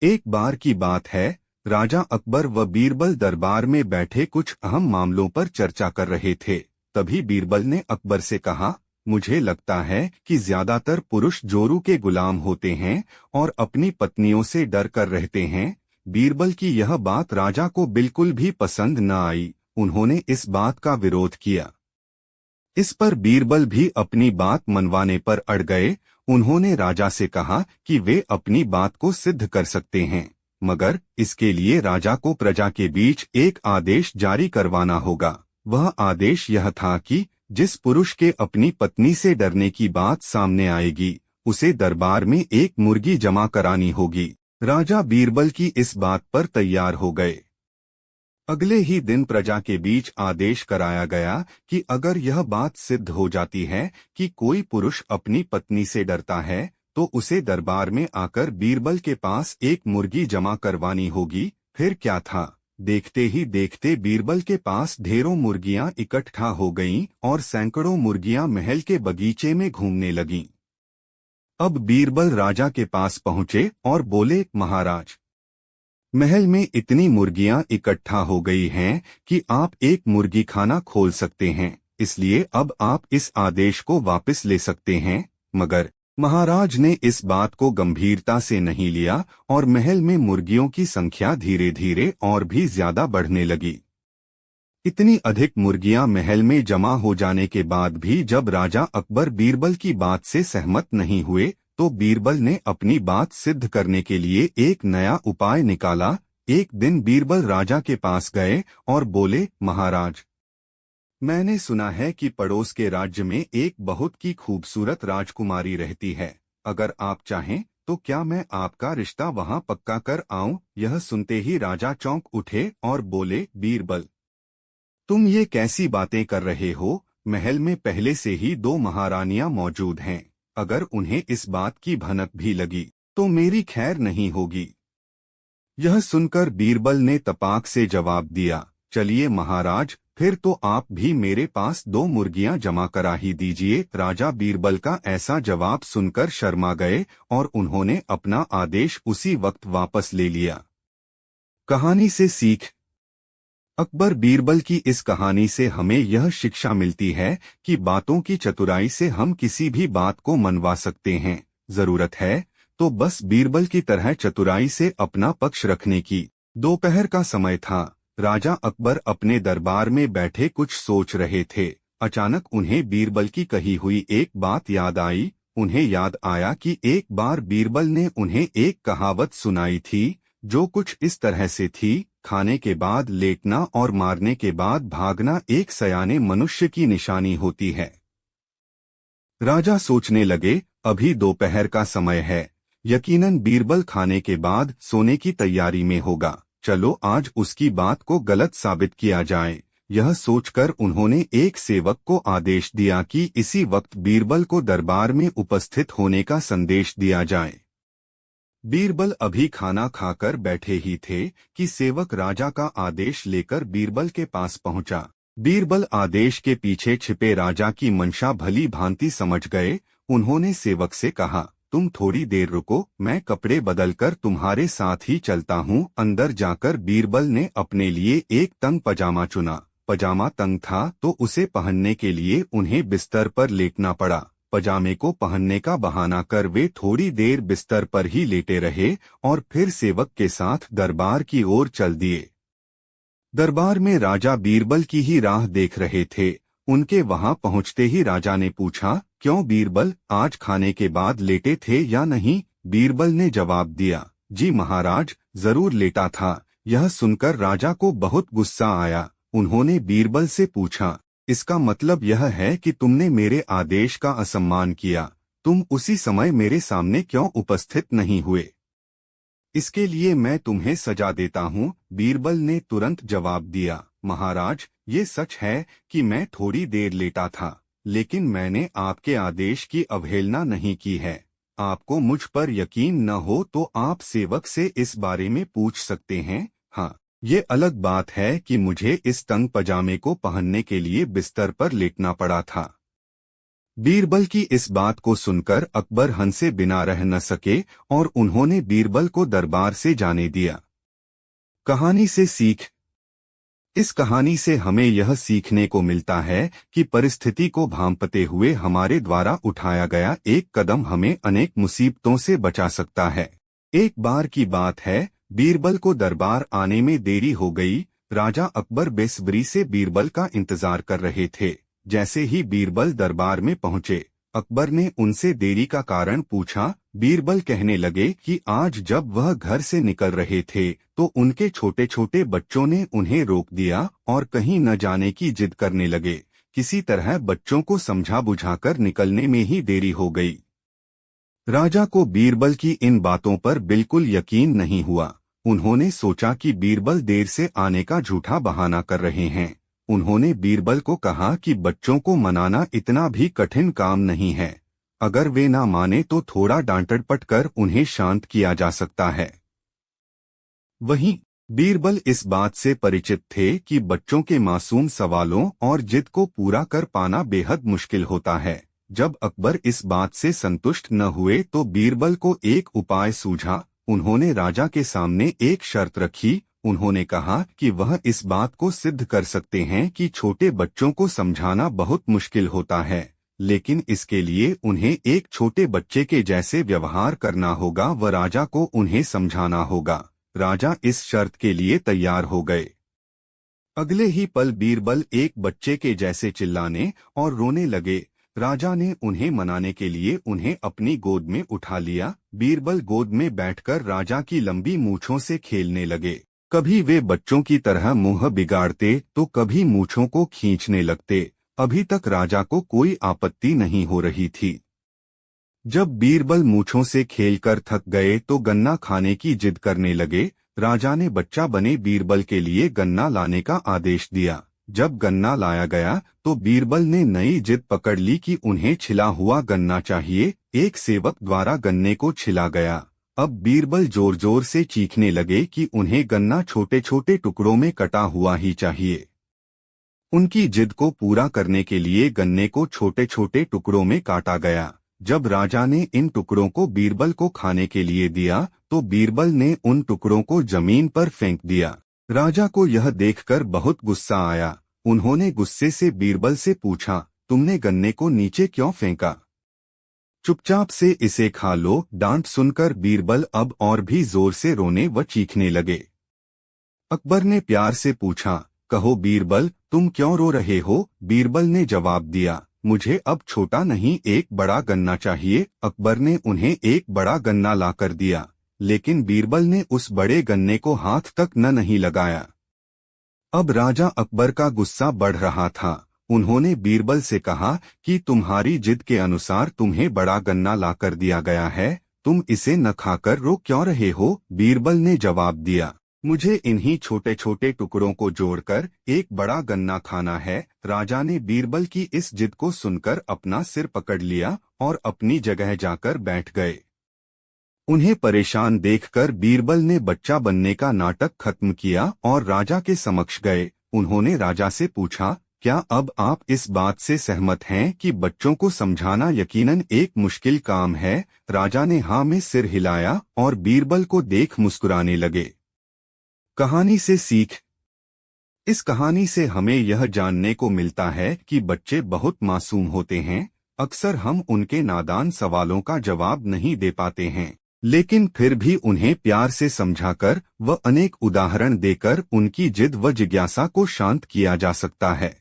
एक बार की बात है, राजा अकबर व बीरबल दरबार में बैठे कुछ अहम मामलों पर चर्चा कर रहे थे। तभी बीरबल ने अकबर से कहा, मुझे लगता है कि ज्यादातर पुरुष जोरू के गुलाम होते हैं और अपनी पत्नियों से डर कर रहते हैं। बीरबल की यह बात राजा को बिल्कुल भी पसंद न आई। उन्होंने इस बात का विरोध किया। इस पर बीरबल भी अपनी बात मनवाने पर अड़ गए। उन्होंने राजा से कहा कि वे अपनी बात को सिद्ध कर सकते हैं, मगर इसके लिए राजा को प्रजा के बीच एक आदेश जारी करवाना होगा। वह आदेश यह था कि जिस पुरुष के अपनी पत्नी से डरने की बात सामने आएगी, उसे दरबार में एक मुर्गी जमा करानी होगी। राजा बीरबल की इस बात पर तैयार हो गए। अगले ही दिन प्रजा के बीच आदेश कराया गया कि अगर यह बात सिद्ध हो जाती है कि कोई पुरुष अपनी पत्नी से डरता है, तो उसे दरबार में आकर बीरबल के पास एक मुर्गी जमा करवानी होगी। फिर क्या था, देखते ही देखते बीरबल के पास ढेरों मुर्गियां इकट्ठा हो गईं और सैकड़ों मुर्गियां महल के बगीचे में घूमने लगीं। अब बीरबल राजा के पास पहुंचे और बोले, महाराज, महल में इतनी मुर्गियां इकट्ठा हो गई हैं कि आप एक मुर्गी खाना खोल सकते हैं, इसलिए अब आप इस आदेश को वापस ले सकते हैं। मगर महाराज ने इस बात को गंभीरता से नहीं लिया और महल में मुर्गियों की संख्या धीरे धीरे और भी ज्यादा बढ़ने लगी। इतनी अधिक मुर्गियां महल में जमा हो जाने के बाद भी जब राजा अकबर बीरबल की बात से सहमत नहीं हुए, तो बीरबल ने अपनी बात सिद्ध करने के लिए एक नया उपाय निकाला। एक दिन बीरबल राजा के पास गए और बोले, महाराज, मैंने सुना है कि पड़ोस के राज्य में एक बहुत की खूबसूरत राजकुमारी रहती है। अगर आप चाहें तो क्या मैं आपका रिश्ता वहां पक्का कर आऊं? यह सुनते ही राजा चौंक उठे और बोले, बीरबल, तुम ये कैसी बातें कर रहे हो? महल में पहले से ही 2 महारानियां मौजूद हैं। अगर उन्हें इस बात की भनक भी लगी तो मेरी खैर नहीं होगी। यह सुनकर बीरबल ने तपाक से जवाब दिया, चलिए महाराज, फिर तो आप भी मेरे पास 2 मुर्गियां जमा करा ही दीजिए। राजा बीरबल का ऐसा जवाब सुनकर शर्मा गए और उन्होंने अपना आदेश उसी वक्त वापस ले लिया। कहानी से सीख। अकबर बीरबल की इस कहानी से हमें यह शिक्षा मिलती है कि बातों की चतुराई से हम किसी भी बात को मनवा सकते हैं। जरूरत है तो बस बीरबल की तरह चतुराई से अपना पक्ष रखने की। दोपहर का समय था। राजा अकबर अपने दरबार में बैठे कुछ सोच रहे थे। अचानक उन्हें बीरबल की कही हुई एक बात याद आई। उन्हें याद आया कि एक बार बीरबल ने उन्हें एक कहावत सुनाई थी, जो कुछ इस तरह से थी, खाने के बाद लेटना और मारने के बाद भागना एक सयाने मनुष्य की निशानी होती है। राजा सोचने लगे, अभी दोपहर का समय है, यकीनन बीरबल खाने के बाद सोने की तैयारी में होगा। चलो आज उसकी बात को गलत साबित किया जाए। यह सोचकर उन्होंने एक सेवक को आदेश दिया कि इसी वक्त बीरबल को दरबार में उपस्थित होने का संदेश दिया जाए। बीरबल अभी खाना खाकर बैठे ही थे कि सेवक राजा का आदेश लेकर बीरबल के पास पहुंचा। बीरबल आदेश के पीछे छिपे राजा की मंशा भली भांति समझ गए। उन्होंने सेवक से कहा, तुम थोड़ी देर रुको, मैं कपड़े बदलकर तुम्हारे साथ ही चलता हूँ। अंदर जाकर बीरबल ने अपने लिए एक तंग पजामा चुना। पजामा तंग था तो उसे पहनने के लिए उन्हें बिस्तर पर लेटना पड़ा। पजामे को पहनने का बहाना कर वे थोड़ी देर बिस्तर पर ही लेटे रहे और फिर सेवक के साथ दरबार की ओर चल दिए। दरबार में राजा बीरबल की ही राह देख रहे थे। उनके वहां पहुंचते ही राजा ने पूछा, क्यों बीरबल, आज खाने के बाद लेटे थे या नहीं? बीरबल ने जवाब दिया, जी महाराज, जरूर लेटा था। यह सुनकर राजा को बहुत गुस्सा आया। उन्होंने बीरबल से पूछा, इसका मतलब यह है कि तुमने मेरे आदेश का असम्मान किया। तुम उसी समय मेरे सामने क्यों उपस्थित नहीं हुए? इसके लिए मैं तुम्हें सजा देता हूँ। बीरबल ने तुरंत जवाब दिया, महाराज, ये सच है कि मैं थोड़ी देर लेटा था, लेकिन मैंने आपके आदेश की अवहेलना नहीं की है। आपको मुझ पर यकीन न हो तो आप सेवक से इस बारे में पूछ सकते हैं। हाँ, ये अलग बात है कि मुझे इस तंग पजामे को पहनने के लिए बिस्तर पर लेटना पड़ा था। बीरबल की इस बात को सुनकर अकबर हंसे बिना रह न सके और उन्होंने बीरबल को दरबार से जाने दिया। कहानी से सीख। इस कहानी से हमें यह सीखने को मिलता है कि परिस्थिति को भांपते हुए हमारे द्वारा उठाया गया एक कदम हमें अनेक मुसीबतों से बचा सकता है। एक बार की बात है, बीरबल को दरबार आने में देरी हो गई। राजा अकबर बेसब्री से बीरबल का इंतजार कर रहे थे। जैसे ही बीरबल दरबार में पहुंचे, अकबर ने उनसे देरी का कारण पूछा। बीरबल कहने लगे कि आज जब वह घर से निकल रहे थे तो उनके छोटे छोटे बच्चों ने उन्हें रोक दिया और कहीं न जाने की जिद करने लगे। किसी तरह बच्चों को समझा बुझाकर निकलने में ही देरी हो गई। राजा को बीरबल की इन बातों पर बिल्कुल यकीन नहीं हुआ। उन्होंने सोचा कि बीरबल देर से आने का झूठा बहाना कर रहे हैं। उन्होंने बीरबल को कहा कि बच्चों को मनाना इतना भी कठिन काम नहीं है। अगर वे ना माने तो थोड़ा डांटपट कर उन्हें शांत किया जा सकता है। वहीं बीरबल इस बात से परिचित थे कि बच्चों के मासूम सवालों और जिद को पूरा कर पाना बेहद मुश्किल होता है। जब अकबर इस बात से संतुष्ट न हुए तो बीरबल को एक उपाय सूझा। उन्होंने राजा के सामने एक शर्त रखी। उन्होंने कहा कि वह इस बात को सिद्ध कर सकते हैं कि छोटे बच्चों को समझाना बहुत मुश्किल होता है, लेकिन इसके लिए उन्हें एक छोटे बच्चे के जैसे व्यवहार करना होगा व राजा को उन्हें समझाना होगा। राजा इस शर्त के लिए तैयार हो गए। अगले ही पल बीरबल एक बच्चे के जैसे चिल्लाने और रोने लगे। राजा ने उन्हें मनाने के लिए उन्हें अपनी गोद में उठा लिया। बीरबल गोद में बैठकर राजा की लंबी मूंछों से खेलने लगे। कभी वे बच्चों की तरह मुंह बिगाड़ते तो कभी मूंछों को खींचने लगते। अभी तक राजा को कोई आपत्ति नहीं हो रही थी। जब बीरबल मूंछों से खेलकर थक गए तो गन्ना खाने की जिद करने लगे। राजा ने बच्चा बने बीरबल के लिए गन्ना लाने का आदेश दिया। जब गन्ना लाया गया तो बीरबल ने नई जिद पकड़ ली कि उन्हें छिला हुआ गन्ना चाहिए। एक सेवक द्वारा गन्ने को छिला गया। अब बीरबल जोर जोर से चीखने लगे कि उन्हें गन्ना छोटे छोटे टुकड़ों में कटा हुआ ही चाहिए। उनकी जिद को पूरा करने के लिए गन्ने को छोटे छोटे टुकड़ों में काटा गया। जब राजा ने इन टुकड़ों को बीरबल को खाने के लिए दिया तो बीरबल ने उन टुकड़ों को जमीन पर फेंक दिया। राजा को यह देखकर बहुत गुस्सा आया। उन्होंने गुस्से से बीरबल से पूछा, तुमने गन्ने को नीचे क्यों फेंका? चुपचाप से इसे खा लो। डांट सुनकर बीरबल अब और भी जोर से रोने व चीखने लगे। अकबर ने प्यार से पूछा, कहो बीरबल, तुम क्यों रो रहे हो? बीरबल ने जवाब दिया, मुझे अब छोटा नहीं एक बड़ा गन्ना चाहिए। अकबर ने उन्हें एक बड़ा गन्ना लाकर दिया, लेकिन बीरबल ने उस बड़े गन्ने को हाथ तक नहीं लगाया। अब राजा अकबर का गुस्सा बढ़ रहा था। उन्होंने बीरबल से कहा कि तुम्हारी जिद के अनुसार तुम्हें बड़ा गन्ना लाकर दिया गया है, तुम इसे न खाकर रो क्यों रहे हो? बीरबल ने जवाब दिया, मुझे इन्हीं छोटे छोटे टुकड़ों को जोड़कर एक बड़ा गन्ना खाना है। राजा ने बीरबल की इस जिद को सुनकर अपना सिर पकड़ लिया और अपनी जगह जाकर बैठ गए। उन्हें परेशान देखकर बीरबल ने बच्चा बनने का नाटक खत्म किया और राजा के समक्ष गए। उन्होंने राजा से पूछा, क्या अब आप इस बात से सहमत हैं कि बच्चों को समझाना यकीनन एक मुश्किल काम है? राजा ने हाँ में सिर हिलाया और बीरबल को देख मुस्कुराने लगे। कहानी से सीख। इस कहानी से हमें यह जानने को मिलता है कि बच्चे बहुत मासूम होते हैं। अक्सर हम उनके नादान सवालों का जवाब नहीं दे पाते हैं, लेकिन फिर भी उन्हें प्यार से समझाकर व अनेक उदाहरण देकर उनकी जिद व जिज्ञासा को शांत किया जा सकता है।